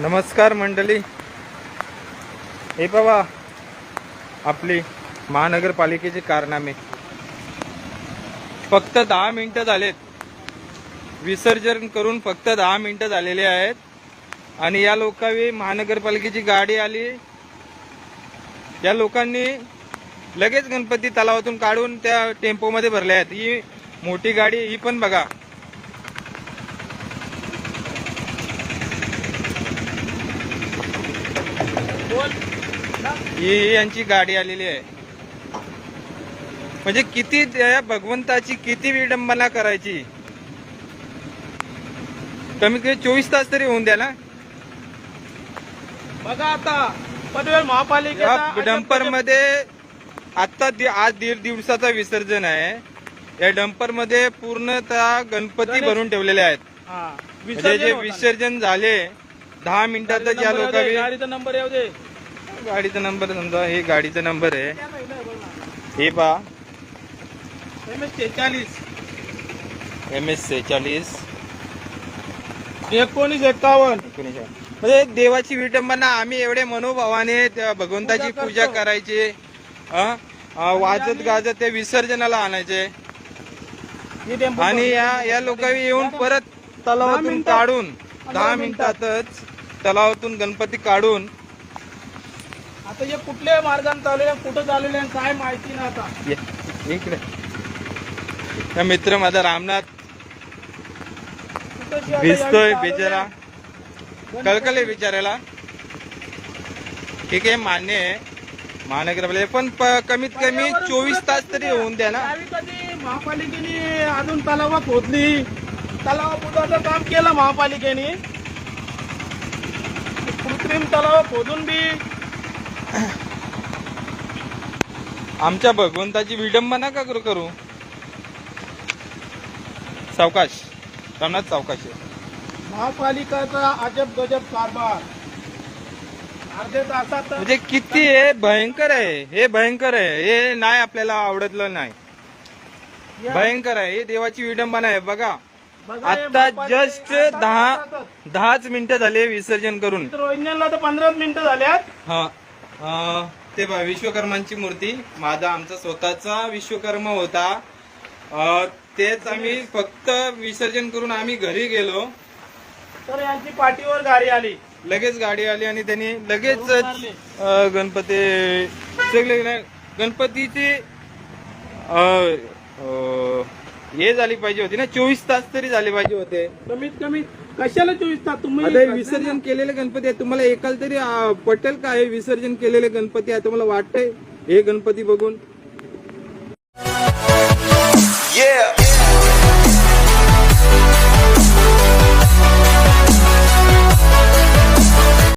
नमस्कार मंडळी, हे बाबा आपली महानगरपालिकेचे कारनामे. फक्त 10 मिनिटं झालेत, विसर्जन करून फक्त 10 मिनिटं झालेले आहेत. आणि या लोकांनी महानगरपालिकेची गाडी आली, या लोकांनी लगेच गणपती तलावातून काढून त्या टेम्पोमध्ये भरले आहेत. ही मोठी गाडी, ही पण बघा. ही यांची गाडी आलेली आहे. म्हणजे किती त्या भगवंताची किती विडंबना करायची. कमीत कमी 24 तास तरी होऊन द्या ना. बघा आता पनवेल महापालिकेचा डंपर मध्ये आता आज 1.5 दिवसाचा विसर्जन आहे. या डंपर मध्ये पूर्णतः गणपती भरून ठेवलेले आहेत. म्हणजे जे विसर्जन झाले 10 मिनिटातच या लोकांनी. गाडीचा नंबर येऊ दे. गाडीचा नंबर समजा, हे गाडीचा नंबर आहे. हे पहा, MS46 MS46 1951. म्हणजे देवाची विटंबना. आम्ही एवढे मनोभावाने त्या भगवंताची पूजा करायची, वाजत गाजत त्या विसर्जनाला आणायचे. आणि या लोकांनी येऊन परत तलावातून काढून 10 मिनिटातच तलावातून गणपती काढून. आता हे कुठल्या मार्गाने चाललेले, कुठं चाललेले काय माहिती ना. आता इकडे हा मित्र माझा रामनाथ भिजतोय बिचारा, कळकळे बिचारायला. ठीक आहे, मान्य आहे महानगरपालिका, पण कमीत कमी 24 तास तरी होऊन द्या ना. कधी महापालिकेने अजून तलावा खोदली, तलावा खोदाचं काम केलं महापालिकेने. कृत्रिम तलाव खोदून बी आमच्या भगवंताची विडंबना का करू. सावकाश रामनाथ, सावकाश. महापालिकाचा अजब गजब कारभार. अर्ध्या तासात म्हणजे किती हे भयंकर आहे. हे भयंकर आहे. हे नाही आपल्याला आवडतलं नाही. भयंकर आहे. हे देवाची विडंबना आहे. बघा आता जस्ट 10च मिनिटं झाले विसर्जन करून. रोहिण्यांना तर 15 मिनिटं झाल्यात. हा ते बघा, विश्वकर्मांची मूर्ती. माझा आमचा स्वतःचा विश्वकर्मा होता. तेच आम्ही फक्त विसर्जन करून आम्ही घरी गेलो तर यांची पाठीवर गाडी आली. लगेच गाडी आली आणि त्यांनी लगेच गणपती सगळे गणपतीची हे झाली पाहिजे होती ना. 24 तास तरी झाले पाहिजे होते कमीत कमी. कशाला 24 तास तुम्ही. आता विसर्जन केलेले गणपती आहे. तुम्हाला एकाला तरी पटेल का हे विसर्जन केलेले गणपती आहे? तुम्हाला वाटतंय हे गणपती बघून? Yeah.